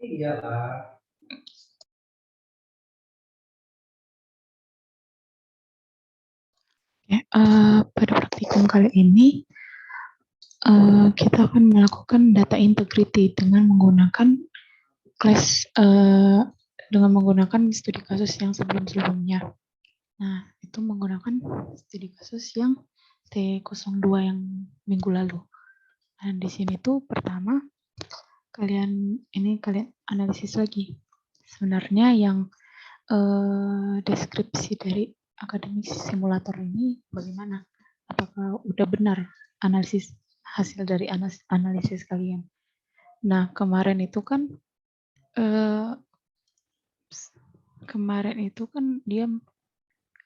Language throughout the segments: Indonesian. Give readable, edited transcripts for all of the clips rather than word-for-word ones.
Iya. Ya, pada praktikum kali ini kita akan melakukan data integrity dengan menggunakan kelas dengan menggunakan studi kasus yang sebelum-sebelumnya. Nah, itu menggunakan studi kasus yang T02 yang minggu lalu. Nah, di sini tuh pertama kalian analisis lagi. Sebenarnya yang deskripsi dari akademik simulator ini bagaimana? Apakah udah benar analisis hasil dari analisis kalian? Nah, kemarin itu kan dia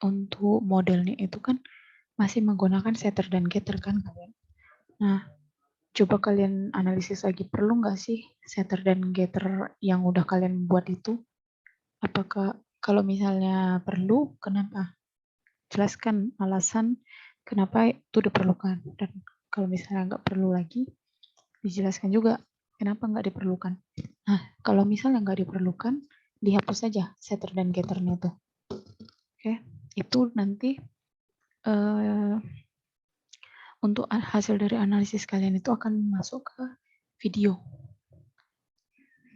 untuk modelnya itu kan masih menggunakan setter dan getter kan kalian. Nah, coba kalian analisis lagi, perlu nggak sih setter dan getter yang udah kalian buat itu? Apakah kalau misalnya perlu, kenapa? Jelaskan alasan kenapa itu diperlukan. Dan kalau misalnya nggak perlu lagi, dijelaskan juga kenapa nggak diperlukan. Nah, kalau misalnya nggak diperlukan, dihapus saja setter dan getternya itu. Oke, itu nanti untuk hasil dari analisis kalian itu akan masuk ke video.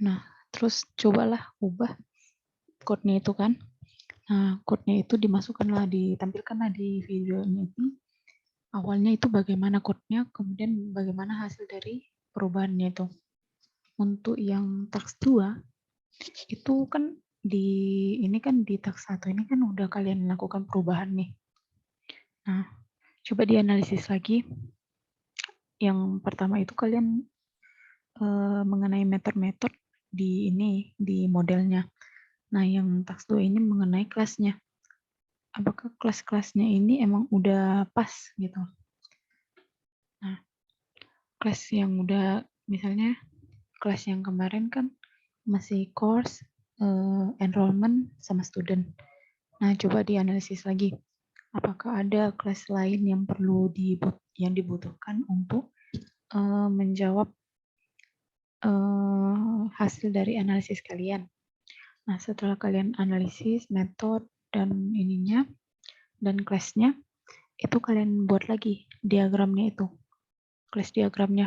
Nah, terus cobalah ubah code-nya itu kan. Nah, code-nya itu ditampilkanlah di videonya ini. Awalnya itu bagaimana code-nya, kemudian bagaimana hasil dari perubahannya itu. Untuk yang task 2, itu kan di task 1 ini kan udah kalian lakukan perubahan nih. Nah, coba dianalisis lagi. Yang pertama itu kalian mengenai metode-metode di modelnya. Nah, yang task 2 ini mengenai kelasnya. Apakah kelas-kelasnya ini emang udah pas gitu. Nah, kelas yang udah, misalnya kelas yang kemarin kan masih course, enrollment, sama student. Nah, coba dianalisis lagi. Apakah ada kelas lain yang dibutuhkan untuk menjawab hasil dari analisis kalian. Nah, setelah kalian analisis metode dan kelasnya, itu kalian buat lagi diagramnya itu, kelas diagramnya.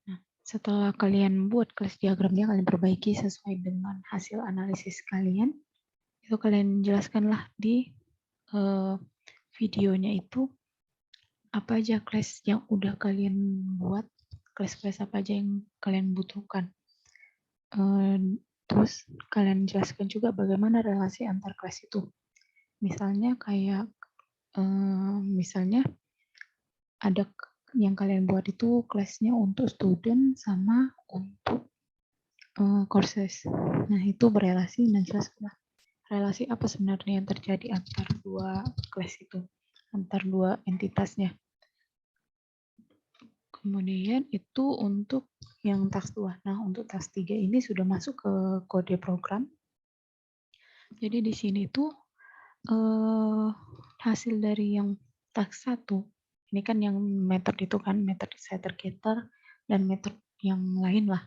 Nah, setelah kalian buat kelas diagramnya, kalian perbaiki sesuai dengan hasil analisis kalian, itu kalian jelaskanlah di videonya itu apa aja kelas yang udah kalian buat, kelas-kelas apa aja yang kalian butuhkan. Terus kalian jelaskan juga bagaimana relasi antar kelas itu. Misalnya kayak ada yang kalian buat itu kelasnya untuk student sama untuk courses. Nah, itu berelasi, dan jelaskanlah relasi apa sebenarnya yang terjadi antar dua kelas itu, antar dua entitasnya. Kemudian itu untuk yang task 2. Nah, untuk task 3 ini sudah masuk ke kode program. Jadi di sini tuh hasil dari yang task 1, ini kan yang metode itu kan, metode setter getter dan metode yang lain lah.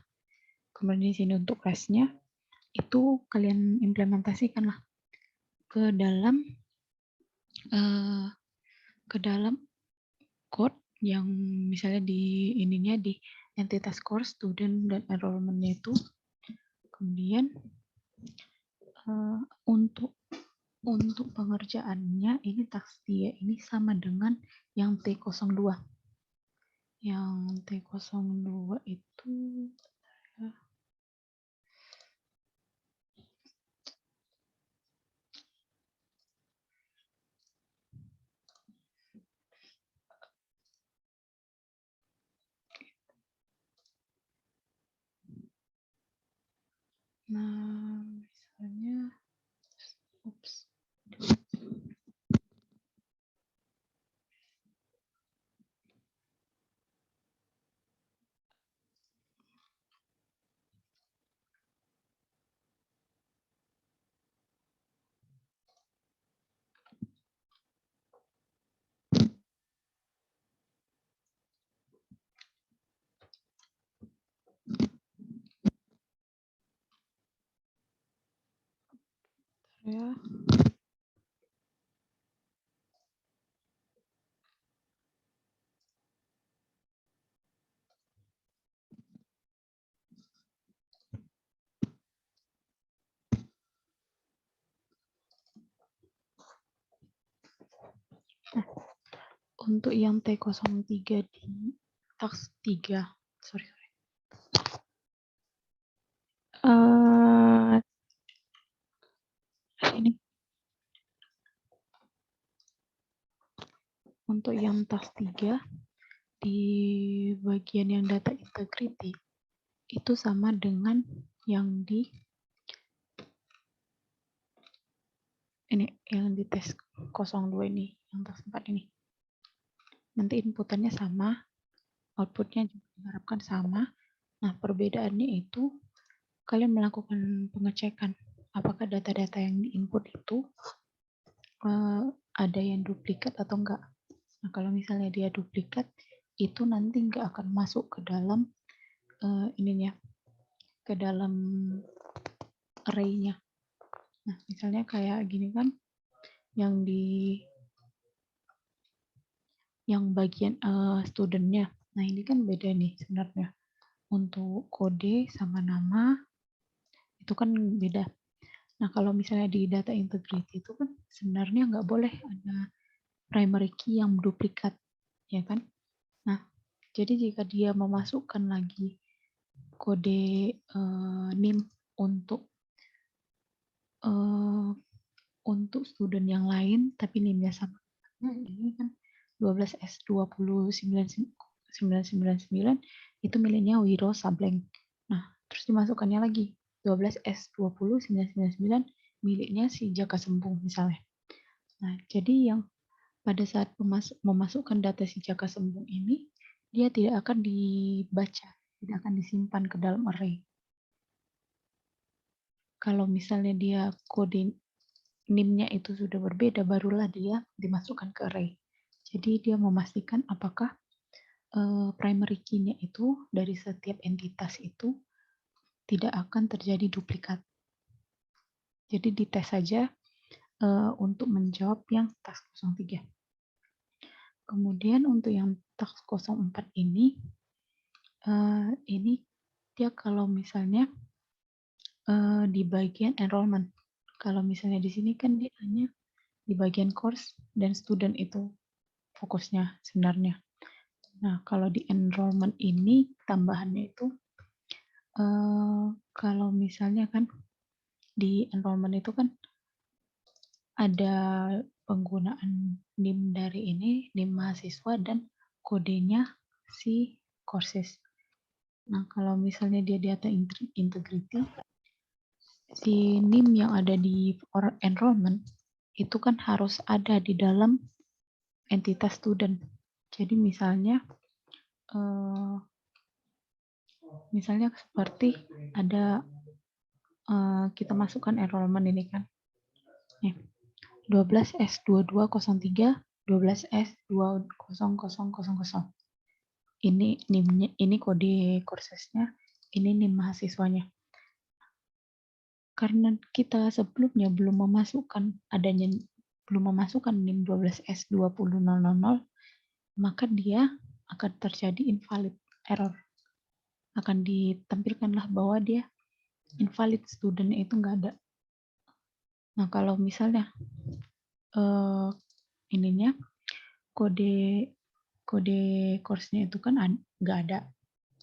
Kemudian di sini untuk kelasnya itu kalian implementasikan lah ke dalam code yang misalnya di entitas course, student, dan enrollment-nya itu. Kemudian untuk pengerjaannya ini task 3 ini sama dengan yang T02. Yang T02 itu misalnya Ya. Untuk yang T03 di task 3, sorry. Ini untuk yang task 3 di bagian yang data integrity itu sama dengan yang di tes 02 ini, yang task 4 ini. Nanti inputannya sama, outputnya juga diharapkan sama. Nah, perbedaannya itu kalian melakukan pengecekan apakah data-data yang diinput itu ada yang duplikat atau enggak. Nah, kalau misalnya dia duplikat, itu nanti enggak akan masuk ke dalam ke dalam array-nya. Nah, misalnya kayak gini kan, yang bagian student-nya. Nah, ini kan beda nih sebenarnya. Untuk kode sama nama, itu kan beda. Nah, kalau misalnya di data integrity itu kan sebenarnya nggak boleh ada primary key yang duplikat, ya kan? Nah, jadi jika dia memasukkan lagi kode NIM untuk student yang lain, tapi NIM-nya sama, ini kan 12S20999 itu miliknya Wiro Sableng. Nah, terus dimasukkannya lagi 12S20999 miliknya si Jaka Sembung misalnya. Nah, jadi yang pada saat memasukkan data si Jaka Sembung ini, dia tidak akan dibaca, tidak akan disimpan ke dalam array. Kalau misalnya dia kode NIM-nya itu sudah berbeda, barulah dia dimasukkan ke array. Jadi dia memastikan apakah primary key-nya itu dari setiap entitas itu tidak akan terjadi duplikat. Jadi dites saja untuk menjawab yang task 03. Kemudian untuk yang task 04 ini dia kalau misalnya di bagian enrollment. Kalau misalnya di sini kan dia hanya di bagian course dan student itu fokusnya sebenarnya. Nah, kalau di enrollment ini tambahannya itu kalau misalnya kan di enrollment itu kan ada penggunaan NIM dari ini, NIM mahasiswa dan kodenya si courses. Nah, kalau misalnya dia data integrity, si NIM yang ada di enrollment itu kan harus ada di dalam entitas student. Jadi misalnya seperti ada kita masukkan enrollment ini kan. Nih, 12S2203, 12S20000. Ini NIM-nya, ini kode coursesnya, ini NIM mahasiswanya. Karena kita sebelumnya belum memasukkan NIM 12S20000, maka dia akan terjadi invalid error. Akan ditampilkanlah bahwa dia invalid, student itu nggak ada. Nah, kalau misalnya ininya kode course-nya itu kan nggak ada.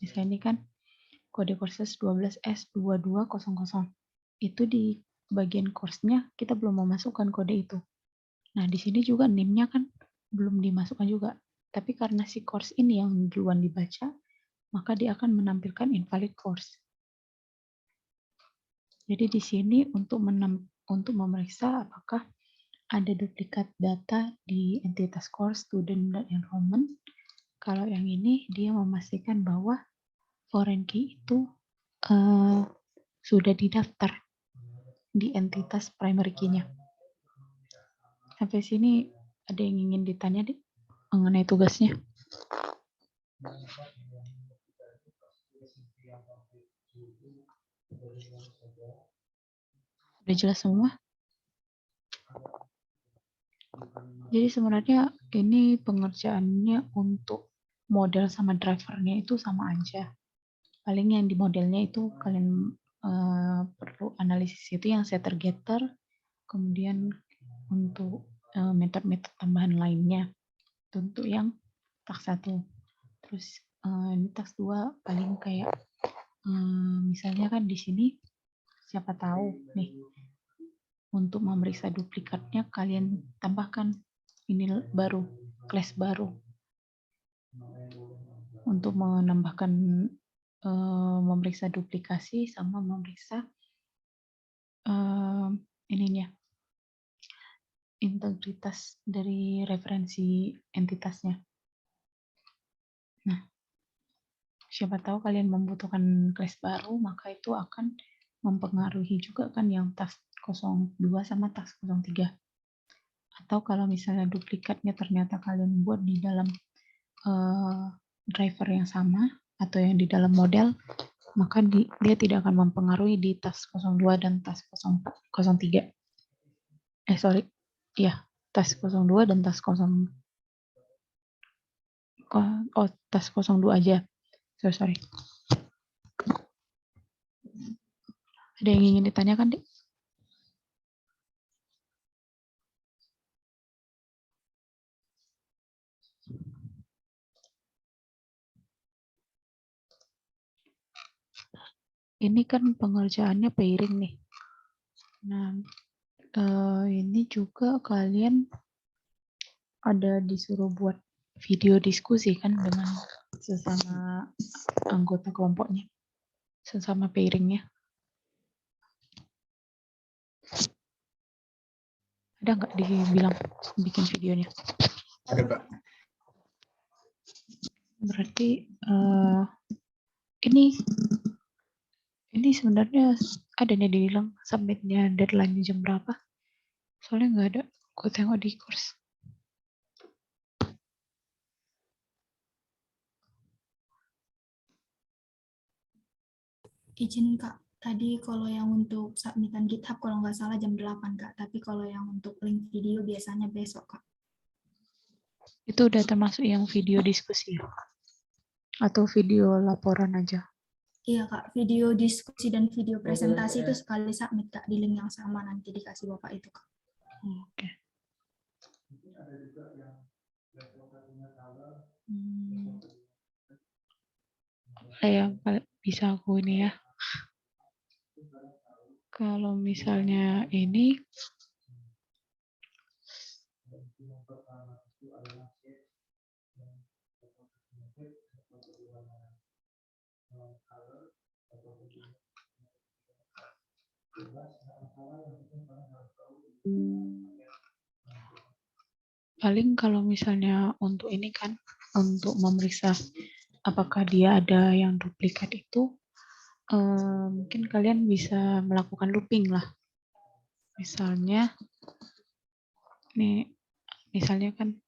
Misalnya ini kan kode courses 12S2200. Itu di bagian course-nya kita belum memasukkan kode itu. Nah, di sini juga NIM-nya kan belum dimasukkan juga. Tapi karena si course ini yang duluan dibaca, maka dia akan menampilkan invalid course. Jadi di sini untuk memeriksa apakah ada duplikat data di entitas course, student, dan enrollment. Kalau yang ini dia memastikan bahwa foreign key itu sudah didaftar di entitas primary key-nya. Sampai sini ada yang ingin ditanya mengenai tugasnya? Udah jelas semua? Jadi sebenarnya ini pengerjaannya untuk model sama drivernya itu sama aja. Paling yang di modelnya itu kalian perlu analisis itu yang setter getter, kemudian untuk metode-metode tambahan lainnya itu untuk yang task 1. Terus ini task 2 paling kayak misalnya kan di sini siapa tahu nih untuk memeriksa duplikatnya kalian tambahkan ini baru, class baru untuk menambahkan memeriksa duplikasi sama memeriksa ininya integritas dari referensi entitasnya. Nah, siapa tahu kalian membutuhkan class baru, maka itu akan mempengaruhi juga kan yang task 02 sama task 03. Atau kalau misalnya duplikatnya ternyata kalian buat di dalam driver yang sama atau yang di dalam model, maka dia tidak akan mempengaruhi di task 02 dan task 03. Task 02 dan task 0. Task 02 aja. Sorry. Ada yang ingin ditanyakan, Dik? Ini kan pengerjaannya pairing nih. Nah, ini juga kalian ada disuruh buat video diskusi kan dengan sesama anggota kelompoknya, sesama pairingnya. Ada nggak dibilang bikin videonya? Ada, Pak. Berarti ini sebenarnya ada nih dibilang submitnya deadline jam berapa? Soalnya nggak ada. Gue tengok di course. Izin Kak, tadi kalau yang untuk submitan GitHub kalau nggak salah jam 8 Kak, tapi kalau yang untuk link video biasanya besok Kak. Itu udah termasuk yang video diskusi ya? Atau video laporan aja? Iya Kak, video diskusi dan video presentasi itu sekali submit Kak, di link yang sama nanti dikasih Bapak itu Kak. Oke. Apa yang bisa aku ini ya? Kalau misalnya ini paling kalau misalnya untuk ini kan untuk memeriksa apakah dia ada yang duplikat itu mungkin kalian bisa melakukan looping lah. Misalnya nih misalnya kan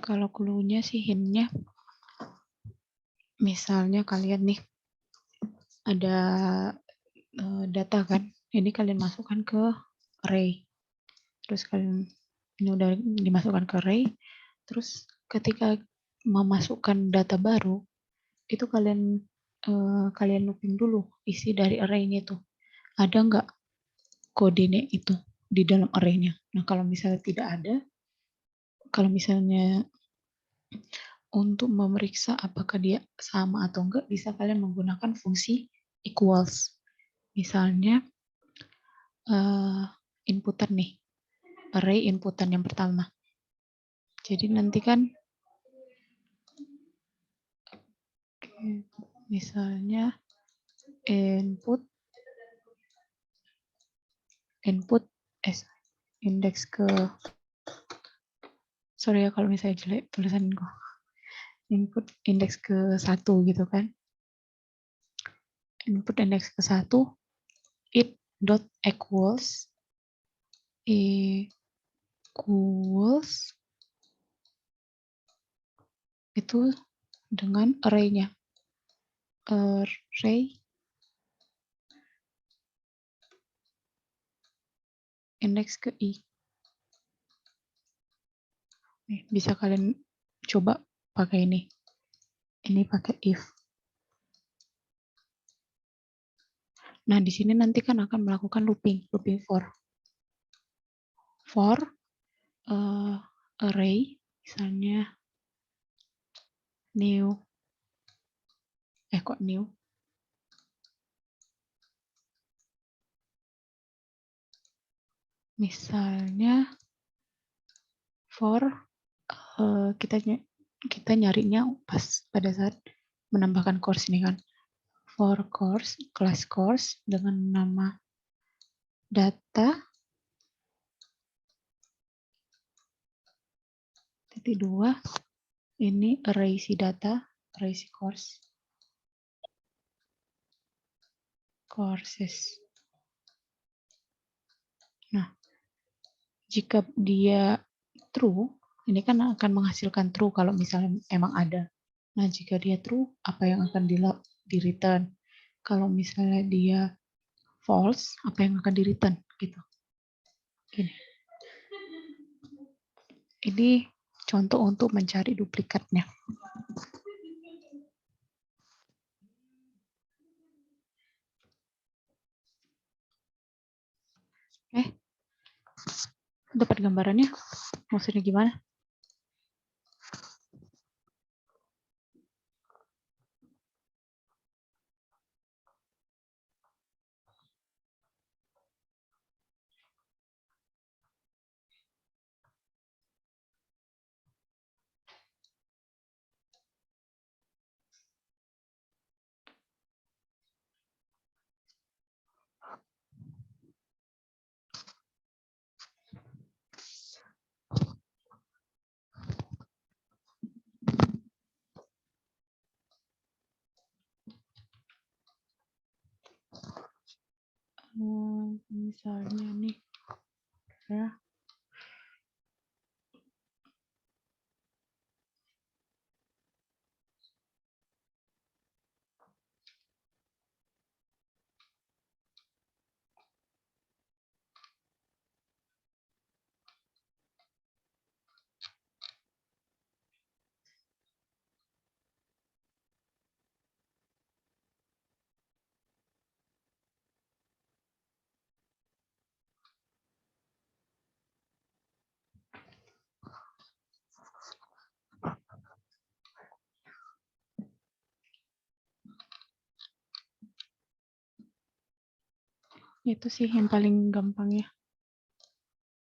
kalau clue-nya sih hint-nya misalnya kalian nih ada data kan, ini kalian masukkan ke array, terus kalian ini udah dimasukkan ke array, terus ketika memasukkan data baru itu kalian looping dulu isi dari array-nya itu ada nggak kodenya itu di dalam array-nya. Nah kalau misalnya tidak ada, kalau misalnya untuk memeriksa apakah dia sama atau enggak, bisa kalian menggunakan fungsi equals. Misalnya inputan nih, array inputan yang pertama. Jadi nanti kan misalnya input indeks ke, sorry ya kalau misalnya jelek tulisanku, input indeks ke 1 gitu kan, input indeks ke 1 it dot equals itu dengan array-nya. Array index ke i. Nih, bisa kalian coba pakai ini. Ini pakai if. Nah, di sini nanti kan akan melakukan looping for. For array, misalnya new. Kok new? Misalnya for kita nyarinya pas pada saat menambahkan course ini kan. For course, class course dengan nama data titik 2, ini array si data, array si courses. Nah, jika dia true, ini kan akan menghasilkan true kalau misalnya emang ada. Nah, jika dia true, apa yang akan di return? Kalau misalnya dia false, apa yang akan di return? Gitu. Gini. Ini contoh untuk mencari duplikatnya. Dapat gambarannya? Maksudnya gimana? Misalnya nih, ya. Itu sih yang paling gampang ya.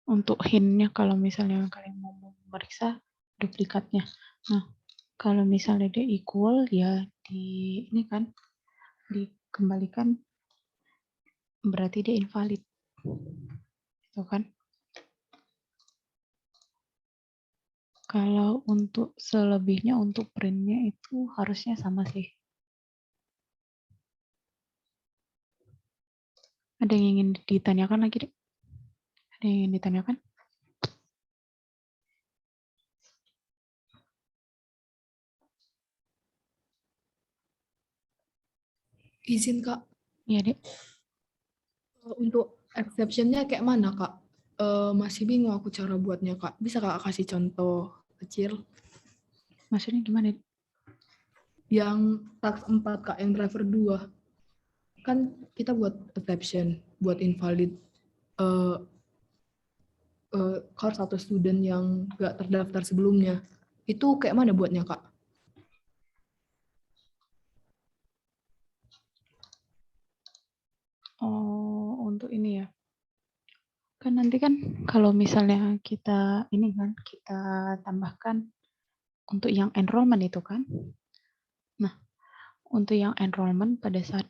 Untuk hint-nya kalau misalnya kalian mau memeriksa duplikatnya. Nah, kalau misalnya dia equal ya ini kan dikembalikan berarti dia invalid. Itu kan. Kalau untuk selebihnya untuk print-nya itu harusnya sama sih. Ada yang ingin ditanyakan lagi, Dek? Ada yang ingin ditanyakan? Izin, Kak. Iya, Dek. Untuk exception-nya kayak mana, Kak? Masih bingung aku cara buatnya, Kak. Bisa Kak kasih contoh kecil? Maksudnya gimana? Yang task 4, Kak, yang driver 2. Kan kita buat exception, buat invalid course atau student yang nggak terdaftar sebelumnya. Itu kayak mana buatnya, Kak? Oh, untuk ini ya. Kan nanti kan kalau misalnya kita ini kan kita tambahkan untuk yang enrollment itu kan. Nah, untuk yang enrollment pada saat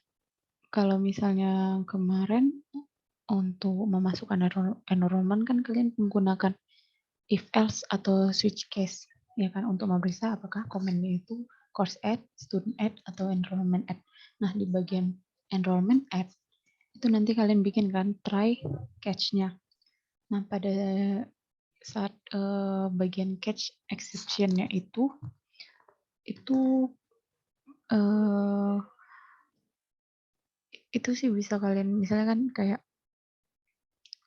kalau misalnya kemarin untuk memasukkan enrollment kan kalian menggunakan if else atau switch case ya kan untuk memeriksa apakah komennya itu course add, student add atau enrollment add. Nah, di bagian enrollment add itu nanti kalian bikin kan try catch-nya. Nah, pada saat bagian catch exception-nya itu itu sih bisa kalian misalnya kan kayak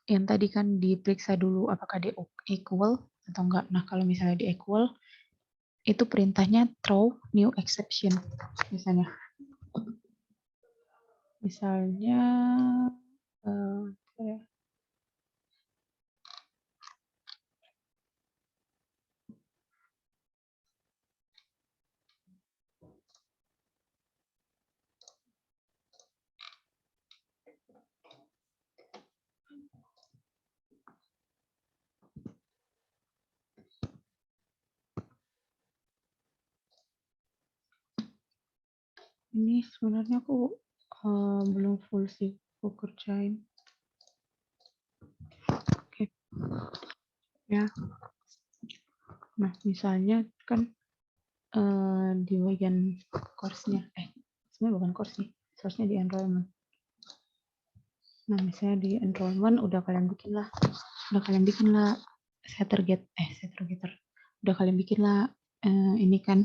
yang tadi kan diperiksa dulu apakah dia equal atau enggak. Nah, kalau misalnya di equal, itu perintahnya throw new exception. Misalnya ini sebenarnya aku belum full sih aku kerjain. Oke. Ya. Nah, misalnya kan di bagian course-nya, sebenarnya bukan course sih, source-nya di enrollment. Nah, misalnya di enrollment udah kalian bikinlah setter getter. Udah kalian bikinlah ini kan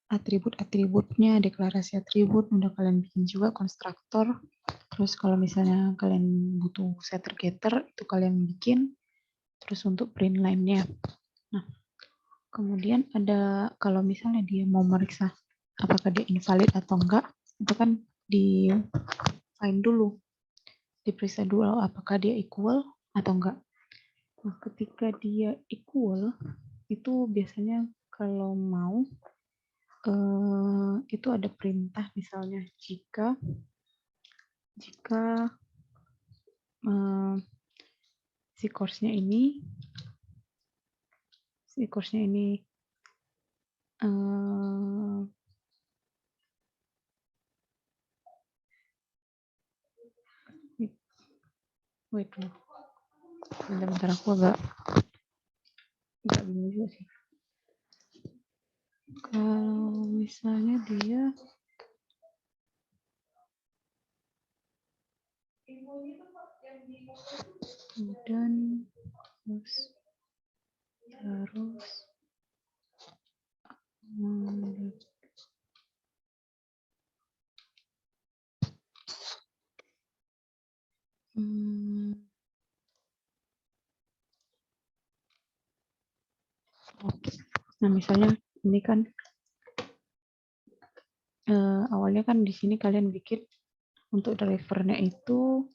atribut-atributnya, deklarasi atribut, udah kalian bikin juga konstruktor. Terus kalau misalnya kalian butuh setter getter, itu kalian bikin. Terus untuk print line-nya. Nah, kemudian ada kalau misalnya dia mau meriksa apakah dia invalid atau enggak, itu kan di find dulu. Diperiksa dulu apakah dia equal atau enggak. Nah, ketika dia equal, itu biasanya kalau mau itu ada perintah misalnya jika si course-nya ini wait loh, bentar aku agak bingung juga sih. Kalau misalnya dia dan terus nah misalnya ini kan awalnya kan di sini kalian bikin untuk drivernya itu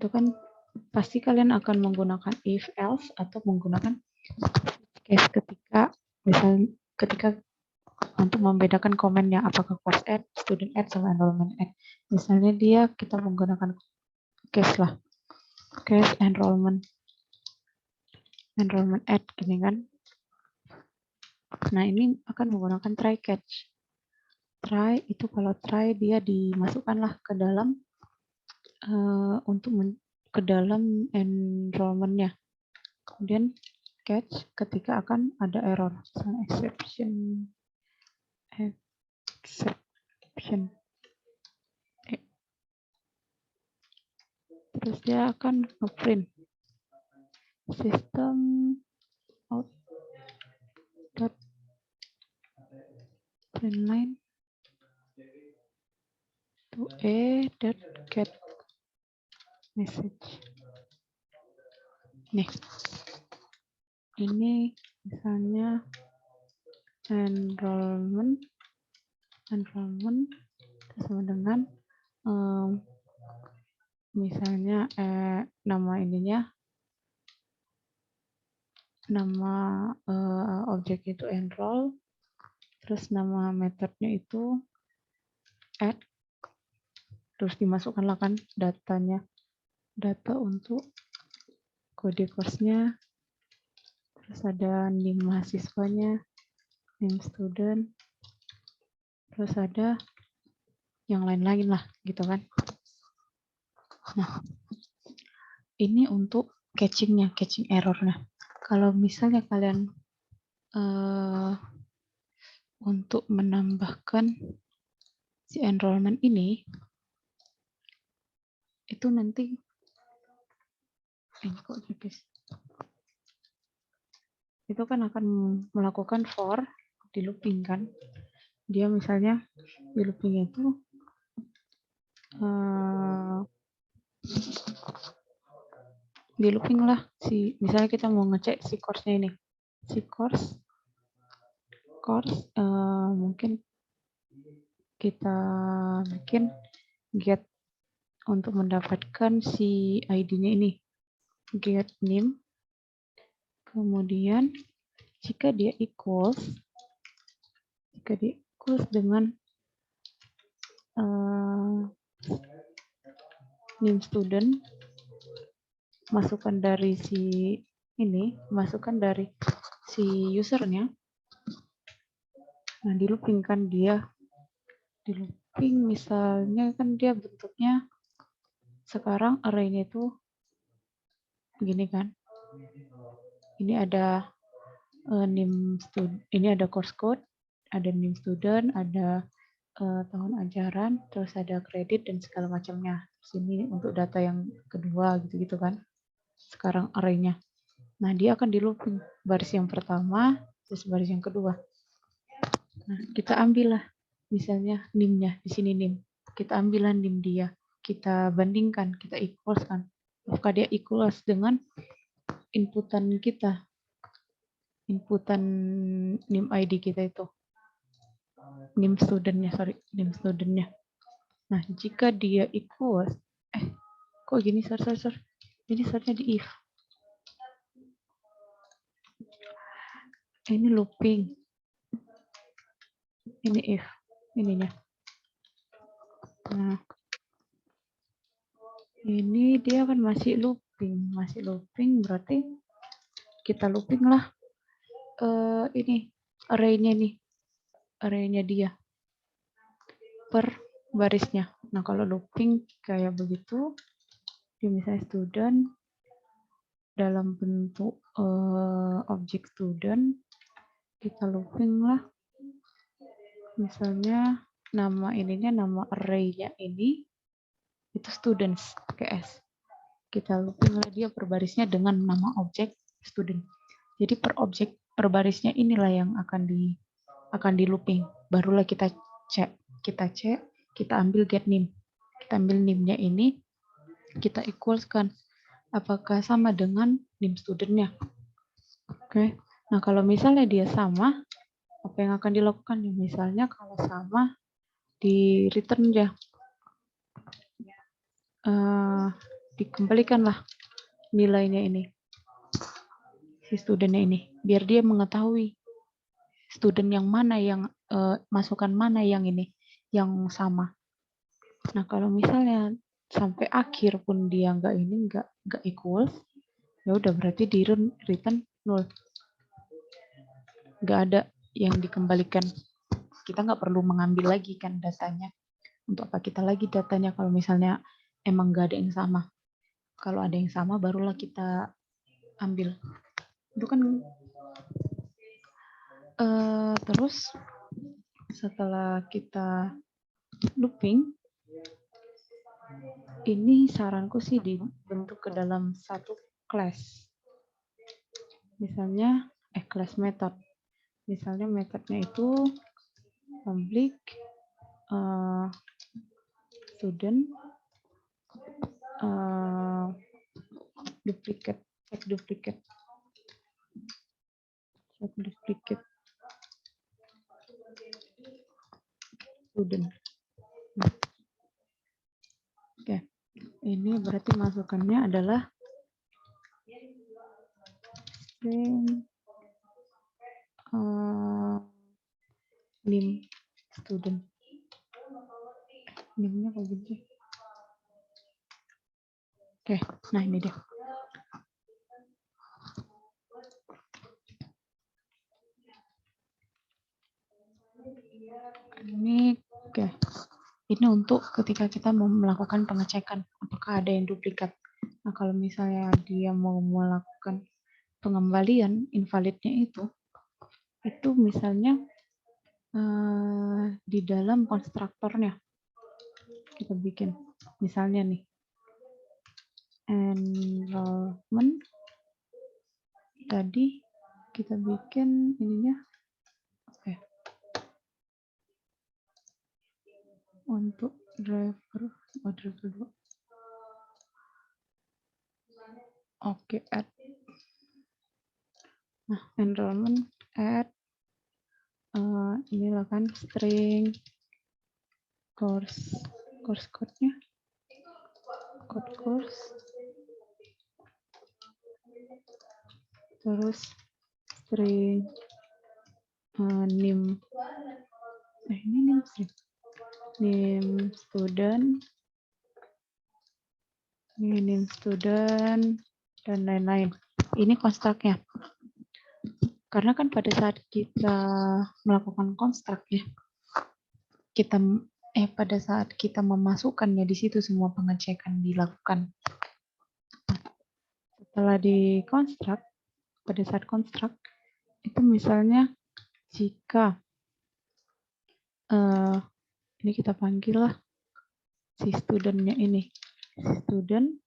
kan pasti kalian akan menggunakan if else atau menggunakan case ketika untuk membedakan komennya apakah course add, student add, sama enrollment add. Misalnya kita menggunakan case lah, case enrollment add gini kan. Nah, ini akan menggunakan try catch. Try itu kalau try dia dimasukkanlah ke dalam ke dalam enrollment-nya. Kemudian catch ketika akan ada error, exception. Terus dia akan ngeprint system out dot print line to a dot get message. Nih, ini misalnya enrollment sama dengan misalnya nama ininya, nama objek itu enroll, terus nama metodenya itu add, terus dimasukkanlah kan data untuk kode course-nya, terus ada name mahasiswanya, name student, terus ada yang lain-lain lah gitu kan. Nah, ini untuk catching error-nya. Kalau misalnya kalian untuk menambahkan si enrollment ini, itu nanti itu kan akan melakukan for di looping kan. Dia misalnya di looping itu di looping lah misalnya kita mau ngecek si course-nya ini. Si course mungkin kita bikin get untuk mendapatkan si ID-nya ini. Get name. Kemudian jika dia equals dengan name student, masukkan dari si usernya. Nah, di looping kan dia. Di looping misalnya kan dia bentuknya sekarang array-nya itu begini kan. Ini ada name student, ini ada course code, ada name student, ada tahun ajaran, terus ada kredit dan segala macamnya. Sini untuk data yang kedua gitu-gitu kan. Sekarang array-nya. Nah, dia akan di looping baris yang pertama, terus baris yang kedua. Nah, kita ambillah misalnya NIM-nya, di sini NIM. Kita ambillah NIM dia. Kita bandingkan, kita equals kan. Maka dia equals dengan inputan kita. Inputan NIM ID kita itu. NIM studentnya. Nah, jika dia equals, kok gini, sorry. Jadi searchnya di if. Ini looping. Ini if. Ininya. Nah, ini dia kan masih looping berarti kita looping lah ini array-nya dia per barisnya. Nah, kalau looping kayak begitu, dia misalnya student dalam bentuk objek student, kita looping lah. Misalnya nama array-nya ini itu students pakai S. Kita looping lah dia per barisnya dengan nama objek student. Jadi per barisnya inilah yang akan di looping. Barulah kita cek, kita ambil get name. Kita ambil name-nya ini, kita equalskan apakah sama dengan name student-nya. Oke. Nah, kalau misalnya dia sama, apa yang akan dilakukan? Misalnya kalau sama, di return aja. Dikembalikanlah nilainya ini. Si studentnya ini. Biar dia mengetahui student yang mana yang masukan mana yang ini, yang sama. Nah, kalau misalnya sampai akhir pun dia nggak equal, ya udah berarti di return 0. Nggak ada yang dikembalikan. Kita nggak perlu mengambil lagi kan datanya. Untuk apa kita lagi datanya kalau misalnya emang nggak ada yang sama. Kalau ada yang sama barulah kita ambil. Itu kan terus setelah kita looping, ini saranku sih dibentuk ke dalam satu class. Misalnya class method. Misalnya metodnya itu public student duplicate student. Oke. Ini berarti masukannya adalah string name student. Name-nya kayak gitu. Oke, nah ini dia. Ini oke. Ini untuk ketika kita mau melakukan pengecekan apakah ada yang duplikat. Nah, kalau misalnya dia mau melakukan pengembalian invalidnya itu misalnya di dalam konstruktornya kita bikin misalnya nih enrollment tadi kita bikin ininya. Oke. Untuk driver, driver 2. Oke, add. Nah, enrollment add inilah kan string course code-nya. Course. Terus string name. Ini name string. Name student. Name student dan lain-lain. Ini konstruknya. Karena kan pada saat kita melakukan konstruk ya, pada saat kita memasukkannya di situ semua pengecekan dilakukan. Setelah dikonstruk, pada saat konstruk itu misalnya jika ini kita panggil lah si studentnya ini, student.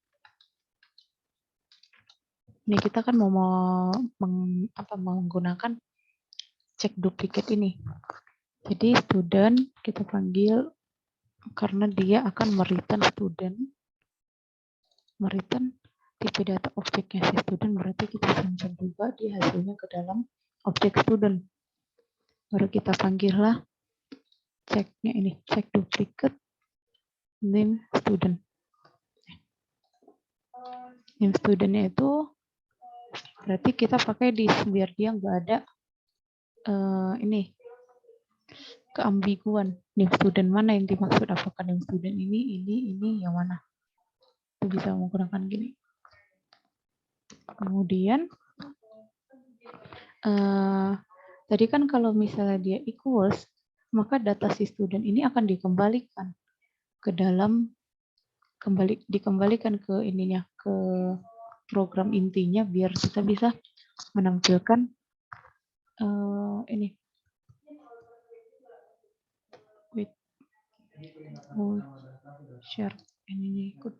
Ini kita kan mau menggunakan cek duplikat ini. Jadi student kita panggil karena dia akan mereturn student. Mereturn tipe data objeknya si student, berarti kita simpan juga di hasilnya ke dalam objek student. Baru kita panggil lah ceknya ini, cek duplicate name student. Name studentnya itu berarti kita pakai di biar dia nggak ada ini keambiguan. Name student mana yang dimaksud, apakah name student ini yang mana? Itu bisa menggunakan gini. Kemudian tadi kan kalau misalnya dia equals, maka data si student ini akan dikembalikan ke dalam dikembalikan ke ininya, ke program intinya biar kita bisa menampilkan ini. Wait. Share ini ikut.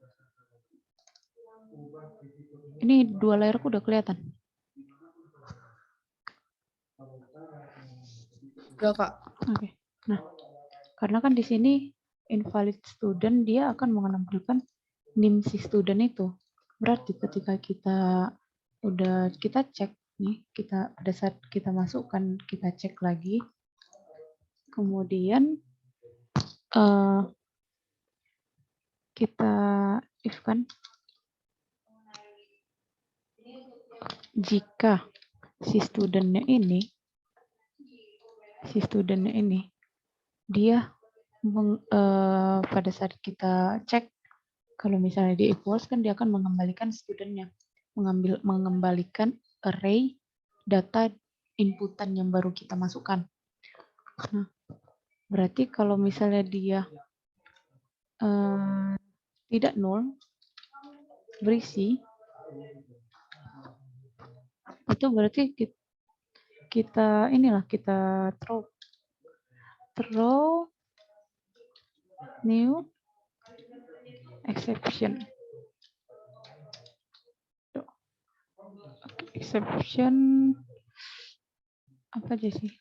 Ini dua layarku udah kelihatan. Udah, Kak. Oke. Nah, karena kan di sini invalid student, dia akan menampilkan name si student itu. Berarti ketika kita cek nih, pada saat kita masukkan, kita cek lagi. Kemudian kita if kan jika si studentnya ini dia pada saat kita cek, kalau misalnya di equals kan dia akan mengembalikan studentnya, mengembalikan array data inputan yang baru kita masukkan. Nah, berarti kalau misalnya dia tidak null, berisi, itu berarti kita throw new exception. Exception apa aja sih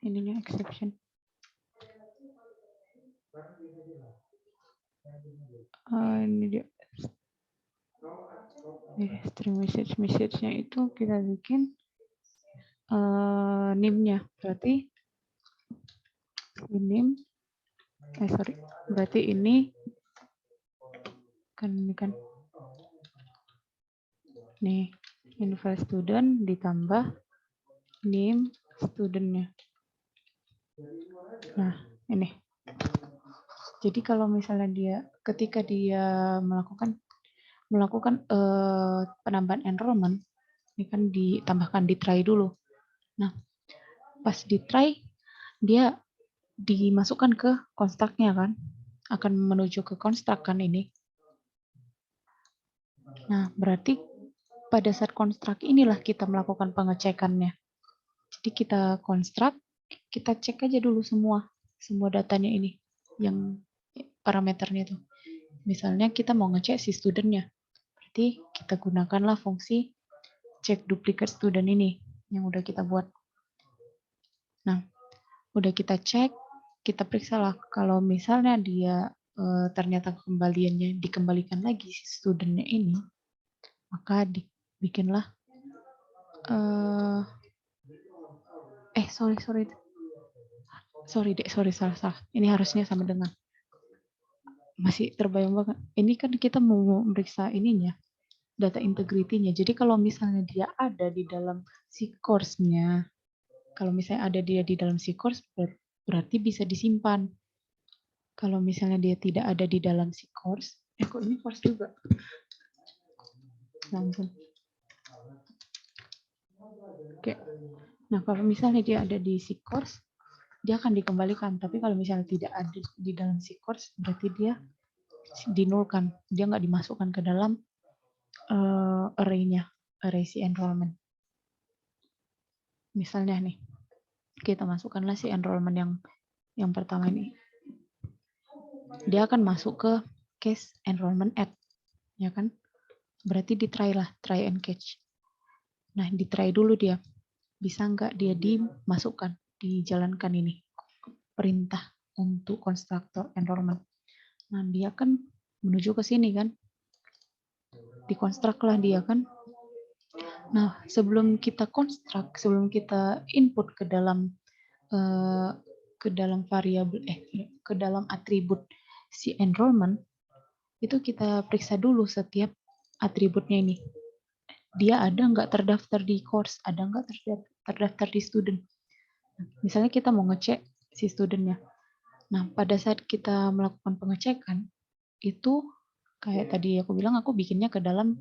ininya exception? Ini dia. String message-nya itu kita bikin name-nya, berarti name, berarti ini kan nih invalid student ditambah name studentnya. Nah ini, jadi kalau misalnya ketika dia melakukan penambahan enrollment, ini kan ditambahkan di try dulu. Nah, pas di try dia dimasukkan ke konstruknya kan, akan menuju ke konstruk kan ini. Nah, berarti pada saat konstruk inilah kita melakukan pengecekannya. Jadi kita konstruk, kita cek aja dulu semua datanya ini, yang parameternya itu. Misalnya kita mau ngecek si studentnya, berarti kita gunakanlah fungsi cek duplicate student ini. yang udah kita buat. Nah, udah kita cek, kita periksa lah kalau misalnya dia ternyata kembaliannya dikembalikan lagi si studentnya ini, maka dibikinlah sorry salah. Ini harusnya sama dengan masih terbayang banget. Ini kan kita mau meriksa ininya, data integrity-nya. Jadi kalau misalnya dia ada di dalam si course-nya, kalau misalnya ada dia di dalam si course, berarti bisa disimpan. Kalau misalnya dia tidak ada di dalam si course, kok ini course juga? Langsung. Oke. Nah, kalau misalnya dia ada di si course, dia akan dikembalikan. Tapi kalau misalnya tidak ada di dalam si course, berarti dia dinulkan. Dia nggak dimasukkan ke dalam array-nya, array si enrollment. Misalnya nih, kita masukkanlah si enrollment yang pertama ini. Dia akan masuk ke case enrollment add, ya kan? Berarti try and catch. Nah, try dulu dia. Bisa nggak dia dimasukkan, dijalankan ini perintah untuk konstruktor enrollment. Nah, dia kan menuju ke sini kan. Dikonstruklah dia kan. Nah, sebelum kita konstruk, sebelum kita input ke dalam variabel ke dalam atribut si enrollment, itu kita periksa dulu setiap atributnya ini. Dia ada nggak terdaftar di course, ada nggak terdaftar di student. Misalnya kita mau ngecek si studentnya. Nah, pada saat kita melakukan pengecekan, itu kayak tadi aku bilang, aku bikinnya ke dalam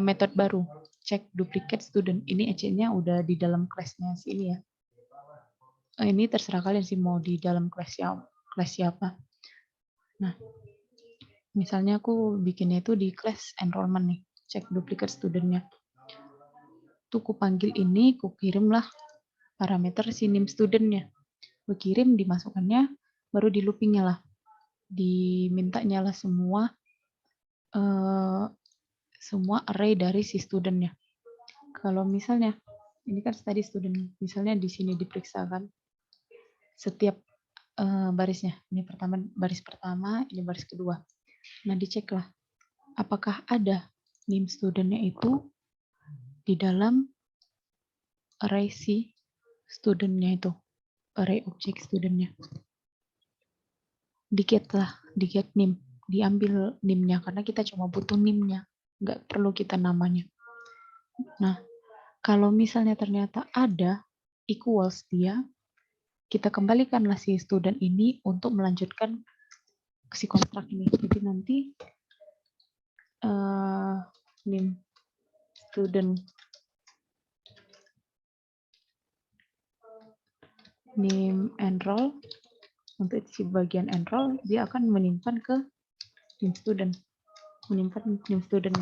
metode baru, check duplicate student. Ini EC-nya udah di dalam kelasnya si ini ya. Ini terserah kalian sih mau di dalam kelas siapa. Nah, misalnya aku bikinnya itu di kelas enrollment nih, check duplicate studentnya. Tuh aku panggil ini, aku kirimlah parameter si name studentnya. Aku kirim, dimasukkannya, baru di loopingnya lah. Dimintanya lah semua array dari si studentnya. Kalau misalnya, ini kan tadi student, misalnya di sini diperiksakan setiap barisnya. Ini baris pertama, ini baris kedua. Nah, diceklah apakah ada name studentnya itu di dalam array si studentnya itu, array objek studentnya. Di-get name, diambil name-nya karena kita cuma butuh name-nya, nggak perlu kita namanya. Nah, kalau misalnya ternyata ada equals dia, kita kembalikanlah si student ini untuk melanjutkan si kontrak ini. Jadi nanti name student name enroll, untuk si bagian enroll dia akan menyimpan ke name student, menyimpan name student.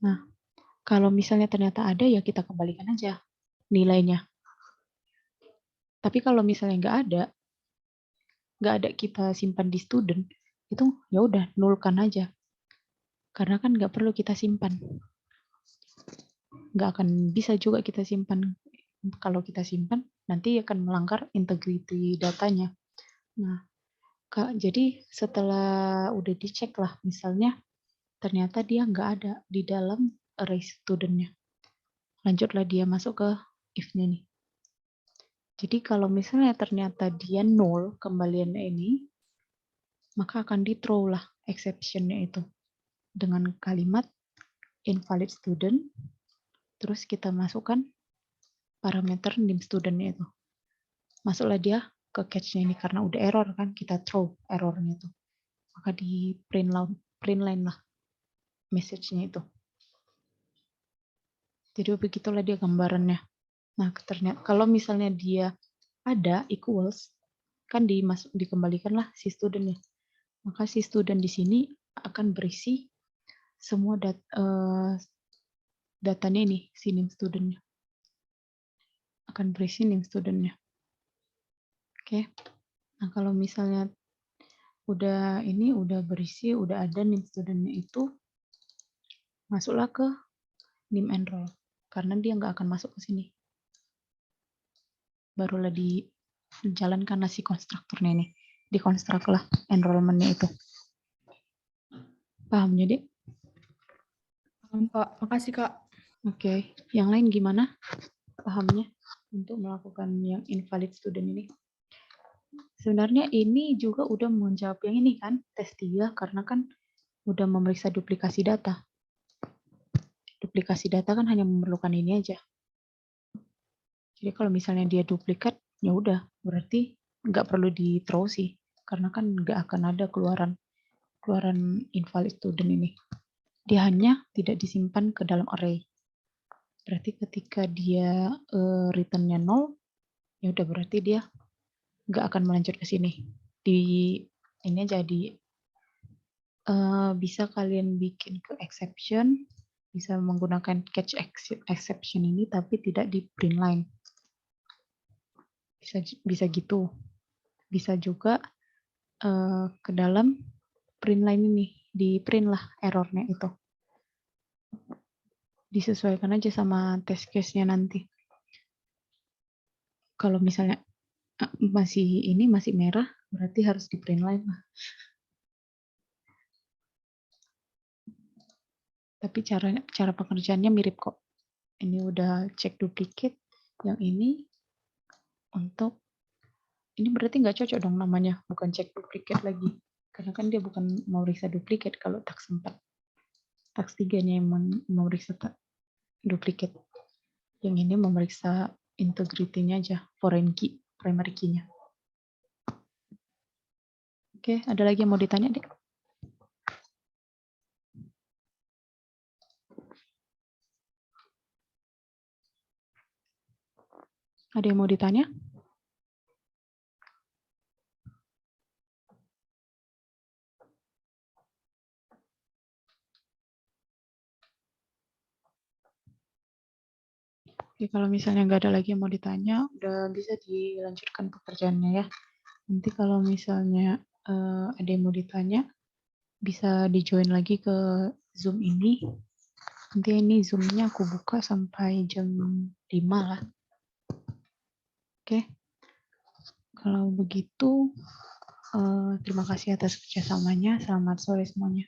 Nah, kalau misalnya ternyata ada ya kita kembalikan aja nilainya. Tapi kalau misalnya nggak ada kita simpan di student, itu ya udah nulkan aja. Karena kan nggak perlu kita simpan. Nggak akan bisa juga kita simpan. Kalau kita simpan, nanti akan melanggar integrity datanya. Nah, jadi setelah udah dicek lah, misalnya ternyata dia nggak ada di dalam array studentnya. Lanjutlah dia masuk ke if-nya nih. Jadi kalau misalnya ternyata dia nol kembaliannya ini, maka akan di-throw lah exception-nya itu dengan kalimat invalid student, terus kita masukkan parameter name student-nya itu. Masuklah dia ke catch-nya ini karena udah error kan, kita throw errornya itu. Maka di print line lah message-nya itu. Jadi begitulah dia gambarannya. Nah, ternyata kalau misalnya dia ada equals, kan dikembalikanlah si student-nya. Maka si student di sini akan berisi semua datanya ini, si name student-nya. Akan berisi name student-nya. Oke. Nah, kalau misalnya udah berisi, udah ada name student-nya itu, masuklah ke name enroll. karena dia nggak akan masuk ke sini. Barulah dijalankan si konstruktornya ini. Dikonstruk lah enrollment-nya itu. Paham jadi? Paham, Kak. Makasih, Kak. Oke. Yang lain gimana pahamnya untuk melakukan yang invalid student ini? Sebenarnya ini juga udah menjawab yang ini kan, tes 3, karena kan udah memeriksa duplikasi data. Duplikasi data kan hanya memerlukan ini aja. Jadi kalau misalnya dia duplikat, ya udah, berarti nggak perlu di throw sih, karena kan nggak akan ada keluaran invalid student ini. Dia hanya tidak disimpan ke dalam array. Berarti ketika dia return-nya 0, ya udah berarti dia nggak akan melanjut ke sini. Ini aja bisa kalian bikin ke exception, bisa menggunakan catch exception ini, tapi tidak di print line. Bisa gitu. Bisa juga ke dalam print line ini, di print lah errornya itu. Disesuaikan aja sama test case-nya nanti. Kalau misalnya masih merah, berarti harus di print line lah. Tapi cara pengerjaannya mirip kok. Ini udah cek duplicate, yang ini untuk ini berarti nggak cocok dong namanya, bukan cek duplicate lagi. Karena kan dia bukan mau meriksa duplicate kalau tax 4. Tax 3-nya yang memeriksa duplicate. Yang ini memeriksa integrity-nya aja, foreign key, primary key-nya. Oke, ada lagi yang mau ditanya, Dek? Ada yang mau ditanya? Oke, kalau misalnya nggak ada lagi yang mau ditanya, udah bisa dilanjutkan pekerjaannya ya. Nanti kalau misalnya ada yang mau ditanya, bisa di-join lagi ke Zoom ini. Nanti ini Zoom-nya aku buka sampai jam 5 lah. Oke. Kalau begitu, terima kasih atas kerjasamanya. Selamat sore semuanya.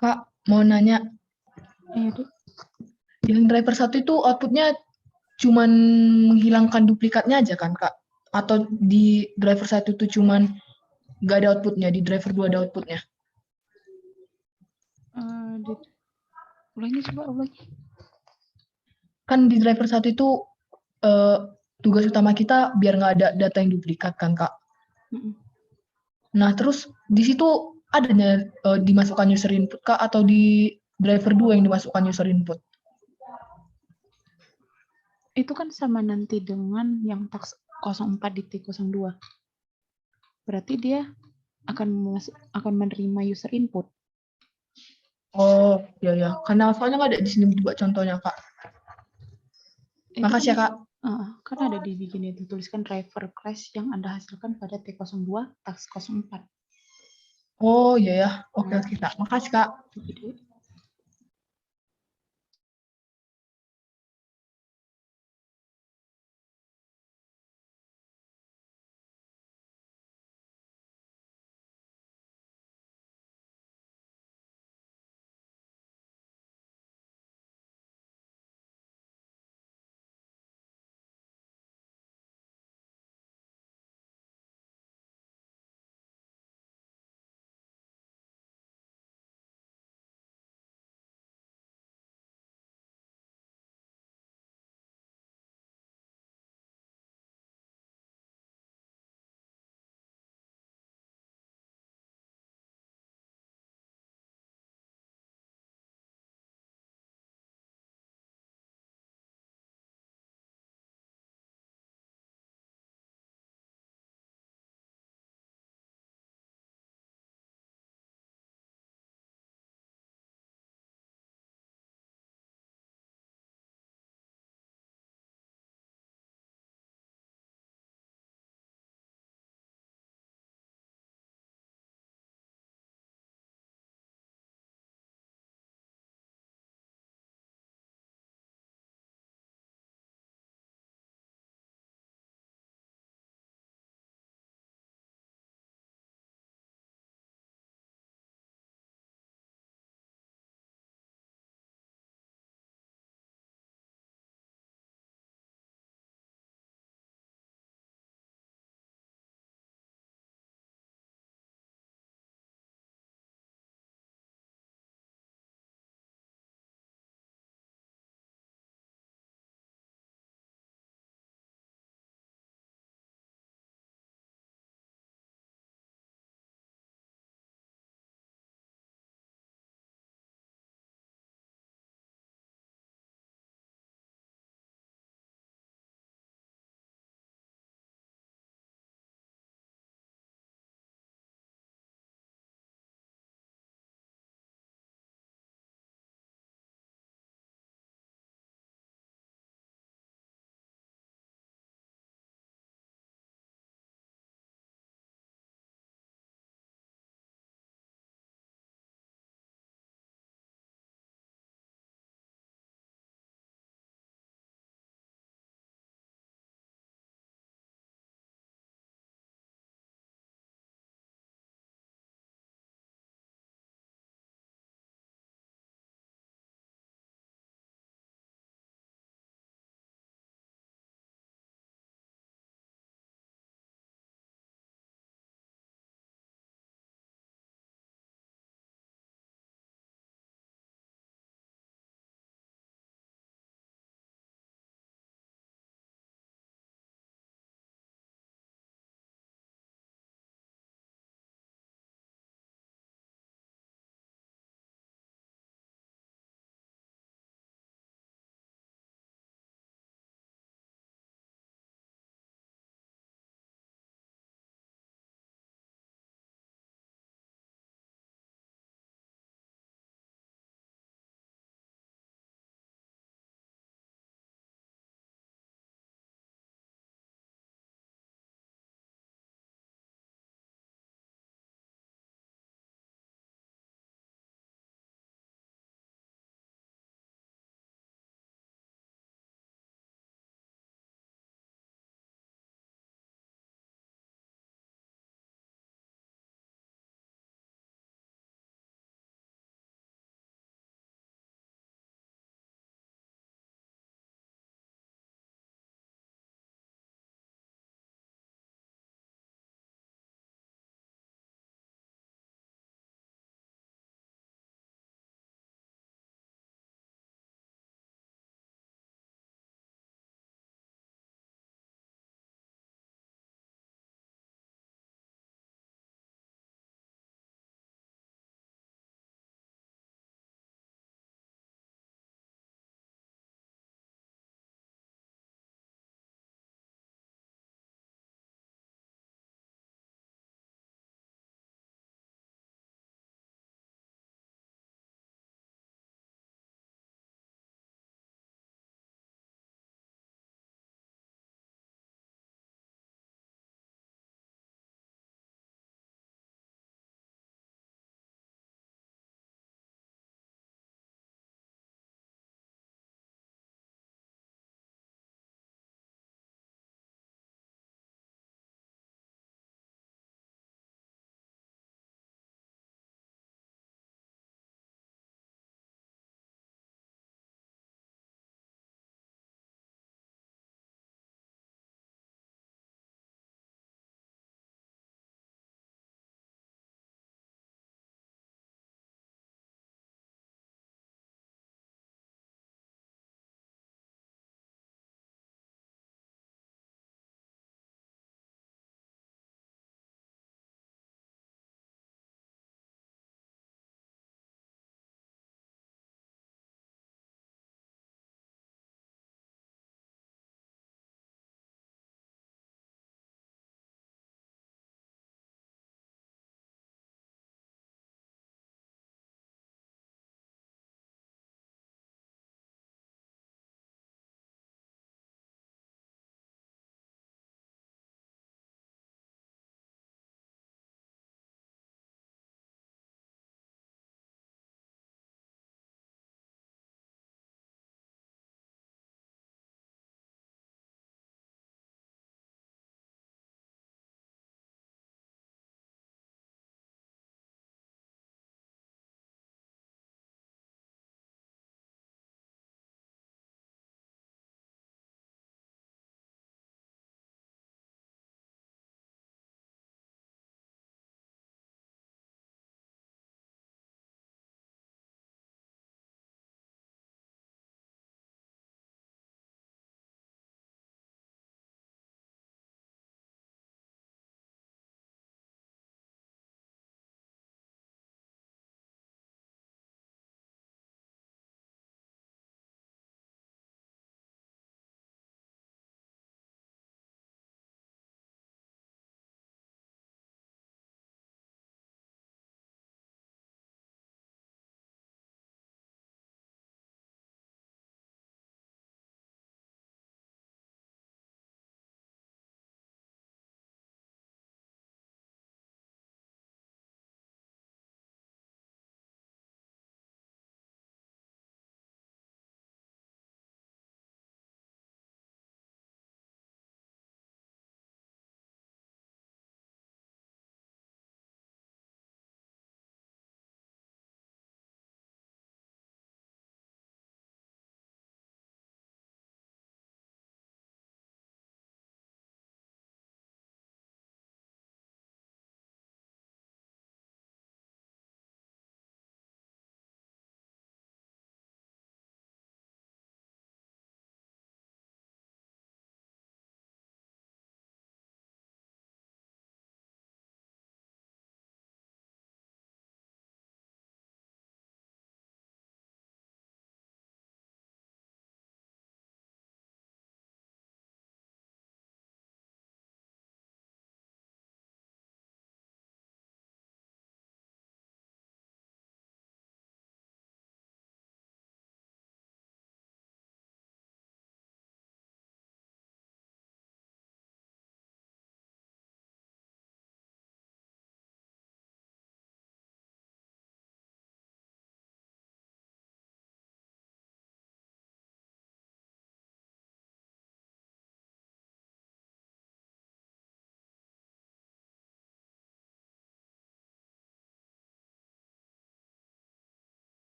Kak, mau nanya, Iya, Dek. yang driver 1 itu outputnya cuman menghilangkan duplikatnya aja kan, Kak? Atau di driver 1 itu cuman nggak ada outputnya, di driver 2 ada outputnya? Ulangi, coba ulangi. Kan di driver 1 itu tugas utama kita biar nggak ada data yang duplikat kan, Kak? Nah, terus di situ adanya dimasukkan user input, Kak, atau di driver 2 yang dimasukkan user input? Itu kan sama nanti dengan yang task 04 di T02. Berarti dia akan menerima user input. Oh, ya. Karena soalnya nggak ada di sini buat contohnya, Kak. Itu Makasih ya, Kak. kan ada di bikin itu, tuliskan driver class yang Anda hasilkan pada T02 task 04. Oh, iya ya. Oke, Kak. Makasih, Kak.